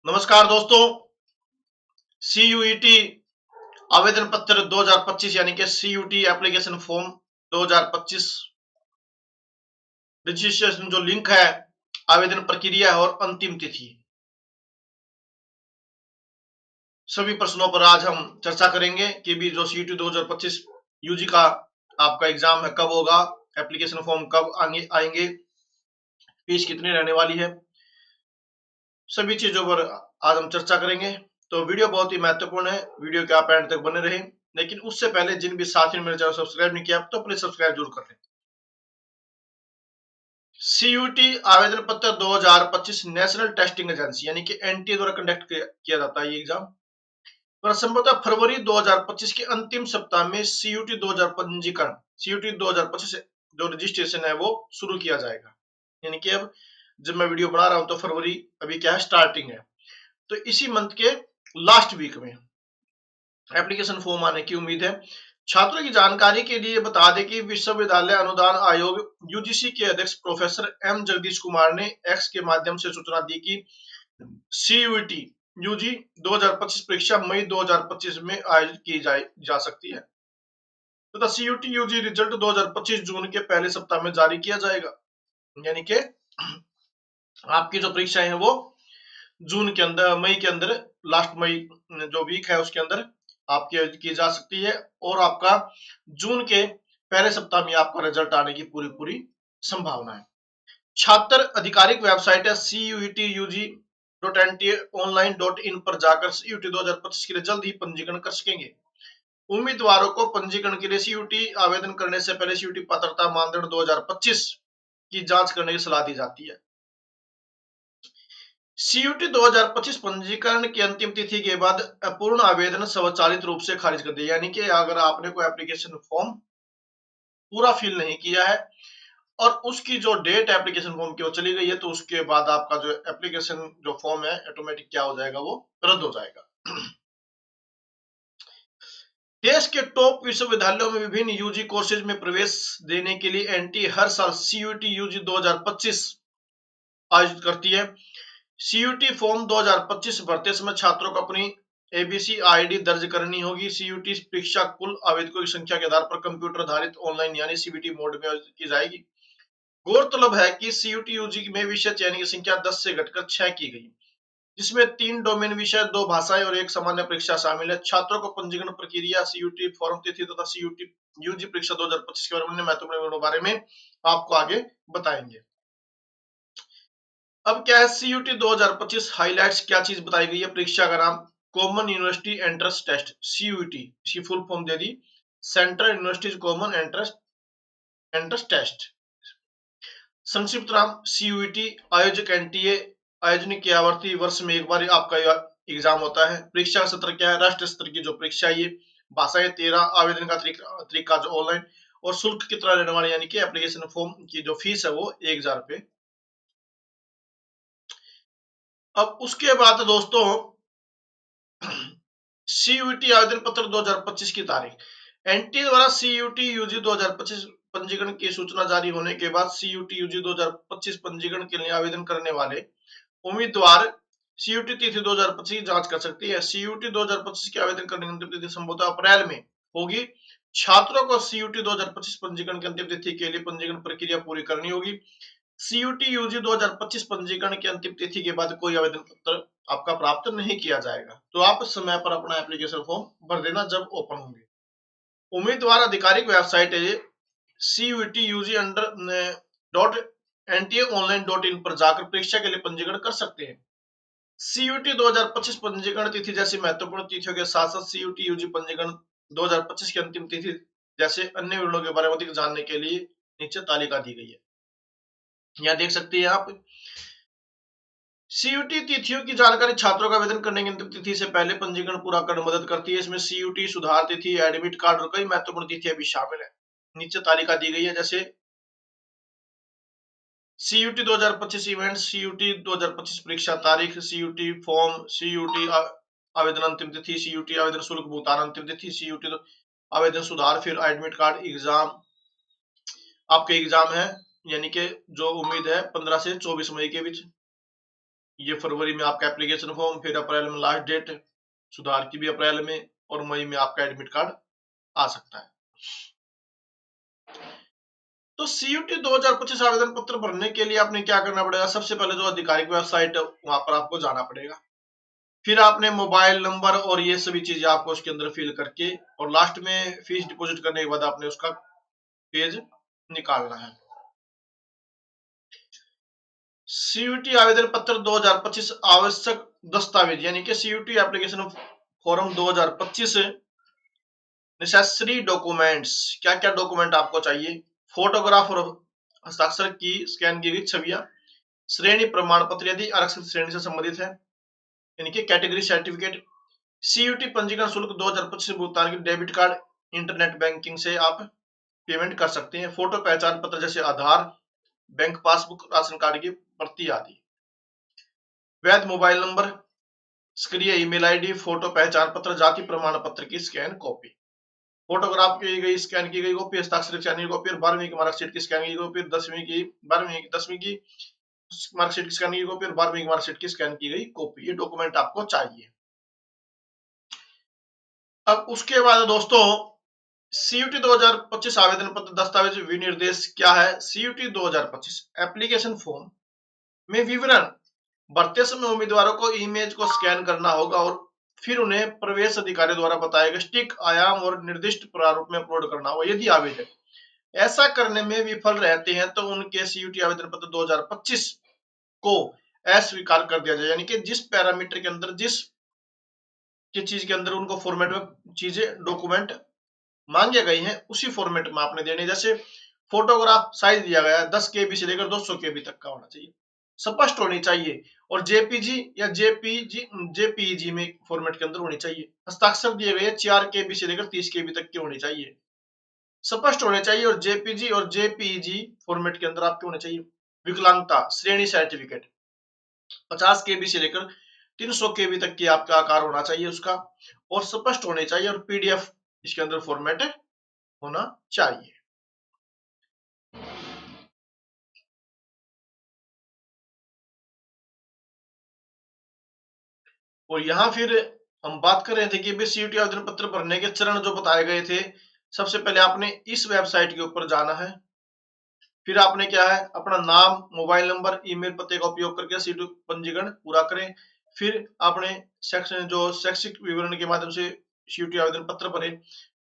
नमस्कार दोस्तों। सीयूईटी आवेदन पत्र 2025 यानी कि सीयूटी एप्लीकेशन फॉर्म 2025 रजिस्ट्रेशन जो लिंक है, आवेदन प्रक्रिया है और अंतिम तिथि, सभी प्रश्नों पर आज हम चर्चा करेंगे कि भी जो सीयूटी 2025 यूजी का आपका एग्जाम है कब होगा, एप्लीकेशन फॉर्म कब आएंगे, फीस कितनी रहने वाली है, सभी चीजों पर आज हम चर्चा करेंगे। तो वीडियो बहुत ही महत्वपूर्ण है, वीडियो के आप एंड तक बने रहें। लेकिन उससे पहले जिन भी साथियों ने मेरे चैनल सब्सक्राइब नहीं किया तो प्लीज सब्सक्राइब जरूर कर लें। सीयूटी आवेदन पत्र 2025 नेशनल टेस्टिंग एजेंसी यानी कि एनटीए द्वारा कंडक्ट किया जाता है ये एग्जाम। पर संभवतः फरवरी 2025 के अंतिम सप्ताह में सीयूटी 2000 पंजीकरण, सीयूटी 2025 जो रजिस्ट्रेशन है वो शुरू किया जाएगा। यानी कि अब जब मैं वीडियो बना रहा हूं तो फरवरी अभी क्या है, स्टार्टिंग है। तो इसी मंथ के लास्ट वीक में एप्लीकेशन फॉर्म आने की उम्मीद है। छात्रों की जानकारी के लिए बता दें कि विश्वविद्यालय अनुदान आयोग यूजीसी के अध्यक्ष प्रोफेसर एम जगदीश कुमार ने एक्स के माध्यम से सूचना दी कि सीयूटी यूजी 2025 परीक्षा मई 2025 में आयोजित की जा सकती है तथा सीयूटी यूजी रिजल्ट 2025 जून के पहले सप्ताह में जारी किया जाएगा। यानी कि आपकी जो परीक्षाएं हैं वो जून के अंदर, मई के अंदर, लास्ट मई जो वीक है उसके अंदर आपकी की जा सकती है और आपका जून के पहले सप्ताह में आपका रिजल्ट आने की पूरी पूरी संभावना है। छात्र आधिकारिक वेबसाइट है CUETUG.NTA.online.in पर जाकर सीयूटी 2025 के लिए जल्द ही पंजीकरण कर सकेंगे। उम्मीदवारों को पंजीकरण के लिए सीयूटी आवेदन करने से पहले सीयूटी पात्रता मानदंड 2025 की जांच करने की सलाह दी जाती है। सीयूटी 2025 पंजीकरण की अंतिम तिथि के बाद अपूर्ण आवेदन स्वचालित रूप से खारिज कर दिया। यानी कि अगर आपने कोई एप्लीकेशन फॉर्म पूरा फिल नहीं किया है और उसकी जो डेट एप्लीकेशन फॉर्म की वो चली गई है तो उसके बाद आपका जो एप्लीकेशन जो फॉर्म है ऑटोमेटिक क्या हो जाएगा, वो रद्द हो जाएगा। देश के टॉप विश्वविद्यालयों में विभिन्न यूजी कोर्सेज में प्रवेश देने के लिए एनटीए हर साल सीयूटी यूजी 2025 आयोजित करती है। सीयूटी फॉर्म 2025 भरते समय छात्रों को अपनी एबीसी आईडी दर्ज करनी होगी। सीयूटी परीक्षा कुल आवेदकों की संख्या के आधार पर कंप्यूटर आधारित ऑनलाइन यानी सीबीटी मोड में आयोजित की जाएगी। गौरतलब है कि सीयूटी यूजी में विषय चयन की संख्या 10 से घटकर 6 की गई, जिसमें 3 डोमेन विषय, 2 भाषाएं और 1 सामान्य परीक्षा शामिल है। छात्रों को पंजीकरण प्रक्रिया, सीयूटी फॉर्म तिथि तथा सीयूटी यूजी परीक्षा 2025 के बारे में महत्वपूर्ण बारे में आपको आगे बताएंगे। अब क्या है, सीयूटी 2025 हाइलाइट्स क्या चीज बताई गई है। परीक्षा का नाम common university entrance test CUET, इसकी फुल फॉर्म दे दी central universities common entrance test. संक्षिप्त नाम सीयूटी। आयोजक एनटीए। आयोजन की आवृत्ति वर्ष में एक बार आपका एग्जाम होता है। परीक्षा का सत्र क्या है, राष्ट्रीय स्तर की जो परीक्षा ये। भाषाएं 13। आवेदन का तरीका जो ऑनलाइन और शुल्क कितना रहने वाला, यानी कि एप्लीकेशन फॉर्म की जो फीस है वो 1000 रुपए। अब उसके बाद दोस्तों सीयूटी आवेदन पत्र 2025 की तारीख। एनटीए द्वारा सीयूटी यूजी 2025 पंजीकरण की सूचना जारी होने के बाद सीयूटी यूजी 2025 पंजीकरण के लिए आवेदन करने वाले उम्मीदवार सीयूटी तिथि 2025 जांच कर सकती है। सीयूटी 2025 के आवेदन करने की अंतिम तिथि संभवतः अप्रैल में होगी। छात्रों को सीयूटी 2025 पंजीकरण की अंतिम तिथि के लिए पंजीकरण प्रक्रिया पूरी करनी होगी। सीयूटी यूजी 2025 पंजीकरण की अंतिम तिथि के बाद कोई आवेदन पत्र आपका प्राप्त नहीं किया जाएगा, तो आप समय पर अपना एप्लीकेशन फॉर्म भर देना जब ओपन होंगे। उम्मीदवार आधिकारिक वेबसाइट है CUETUG .NTA.online.in पर जाकर परीक्षा के लिए पंजीकरण कर सकते हैं। सीयूटी 2025 पंजीकरण तिथि जैसी महत्वपूर्ण तिथियों के साथ साथ सीयूटी यूजी पंजीकरण 2025 की अंतिम तिथि जैसे अन्य विवरणों के बारे में अधिक जानने के लिए नीचे तालिका दी गई है, यहाँ देख सकते हैं आप। सीयूटी तिथियों की जानकारी छात्रों का आवेदन करने की अंतिम तिथि से पहले पंजीकरण पूरा करने में मदद करती है। इसमें सीयूटी सुधार तिथि, एडमिट कार्ड और कई महत्वपूर्ण तिथियां भी शामिल है। नीचे तालिका दी गई है, जैसे सीयूटी 2025 इवेंट, सीयूटी 2025 परीक्षा तारीख, सीयूटी फॉर्म, सीयूटी आवेदन अंतिम तिथि, सीयूटी आवेदन शुल्क भुगतान अंतिम तिथि, सीयूटी आवेदन सुधार, फिर एडमिट कार्ड, एग्जाम। आपके एग्जाम है यानी कि जो उम्मीद है 15 से 24 मई के बीच। ये फरवरी में आपका एप्लीकेशन फॉर्म, फिर अप्रैल में लास्ट डेट, सुधार की भी अप्रैल में, और मई में आपका एडमिट कार्ड आ सकता है। तो सीयूटी 2025 आवेदन पत्र भरने के लिए आपने क्या करना पड़ेगा? सबसे पहले जो आधिकारिक वेबसाइट है वहां पर आपको जाना पड़ेगा। फिर आपने मोबाइल नंबर और ये सभी चीजें आपको उसके अंदर फिल करके, और लास्ट में फीस डिपॉजिट करने के बाद आपने उसका पेज निकालना है। सीयूटी आवेदन पत्र 2025 आवश्यक दस्तावेज, यानी कि CUT application form 2025 necessary documents, क्या क्या डॉक्यूमेंट आपको चाहिए? फोटोग्राफ और हस्ताक्षर की स्कैन की गई छवियां, श्रेणी प्रमाण पत्र यदि आरक्षित श्रेणी से संबंधित है, यानी कि कैटेगरी सर्टिफिकेट, सीयूटी पंजीकरण शुल्क 2025 भुगतान की डेबिट कार्ड, इंटरनेट बैंकिंग से आप पेमेंट कर सकते हैं, फोटो पहचान पत्र जैसे आधार, बैंक पासबुक, राशन कार्ड की प्रति आदि, वैध मोबाइल नंबर, सक्रिय ईमेल आईडी, फोटो पहचान पत्र, जाति प्रमाण पत्र की स्कैन कॉपी, फोटोग्राफ की गई स्कैन की गई कॉपी, हस्ताक्षर स्कैन की कॉपी, और 12वीं की मार्कशीट की स्कैन की कॉपी, 10वीं की मार्कशीट की स्कैन की कॉपी, और 12वीं की मार्कशीट की स्कैन की गई कॉपी, ये डॉक्यूमेंट आपको चाहिए। अब उसके बाद दोस्तों सीयूटी 2025 आवेदन पत्र दस्तावेज विनिर्देश क्या है? सीयूटी 2025 एप्लीकेशन फॉर्म में विवरण भरते समय उम्मीदवारों को इमेज को स्कैन करना होगा और फिर उन्हें प्रवेश अधिकारी द्वारा बताए गए स्टिक आयाम और निर्दिष्ट प्रारूप में अपलोड करना होगा। यदि आवेदक ऐसा करने में विफल रहते हैं तो उनके सीयूटी आवेदन पत्र 2025 को अस्वीकार कर दिया जाए, यानी कि जिस पैरामीटर के अंदर, जिस चीज के अंदर उनको फॉर्मेट में चीजें डॉक्यूमेंट मांगे गई हैं उसी फॉर्मेट में आपने देने। जैसे फोटोग्राफ साइज दिया गया है 10 केबी से लेकर 200 केबी तक का होना चाहिए, स्पष्ट होनी चाहिए, और जेपीजी या जेपीजी में फॉर्मेट के अंदर होनी चाहिए। हस्ताक्षर दिए गए 4 केबी से लेकर 30 केबी तक के होने चाहिए, स्पष्ट होने चाहिए, और जेपीजी और जेपीजी फॉर्मेट के अंदर आपके होने चाहिए। विकलांगता श्रेणी सर्टिफिकेट 50 केबी से लेकर 300 केबी तक की आपका आकार होना चाहिए उसका, और स्पष्ट होने चाहिए, और पीडीएफ इसके अंदर फॉर्मेट होना चाहिए। और यहाँ फिर हम बात कर रहे थे कि सीयूटी आवेदन पत्र भरने के चरण जो बताए गए थे। सबसे पहले आपने इस वेबसाइट के ऊपर जाना है, फिर आपने क्या है अपना नाम, मोबाइल नंबर, ईमेल पते का उपयोग करके सीयूटी पंजीकरण पूरा करें। फिर आपने सेक्शन जो शैक्षिक विवरण के माध्यम से सीयूटी आवेदन पत्र भरे,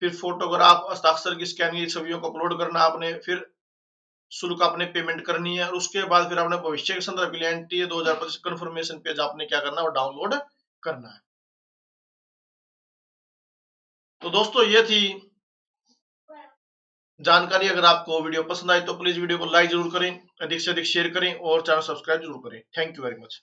फिर फोटोग्राफ, हस्ताक्षर की स्कैन की छवियों को अपलोड करना आपने, फिर शुल्क आपने पेमेंट करनी है, और उसके बाद फिर आपने भविष्य के संदर्भ के लिए एनटीए 2025 कंफर्मेशन पेज आपने क्या करना है और डाउनलोड करना है। तो दोस्तों ये थी जानकारी। अगर आपको वीडियो पसंद आई तो प्लीज वीडियो को लाइक जरूर करें, अधिक से अधिक शेयर करें, और चैनल सब्सक्राइब जरूर करें। Thank you very much.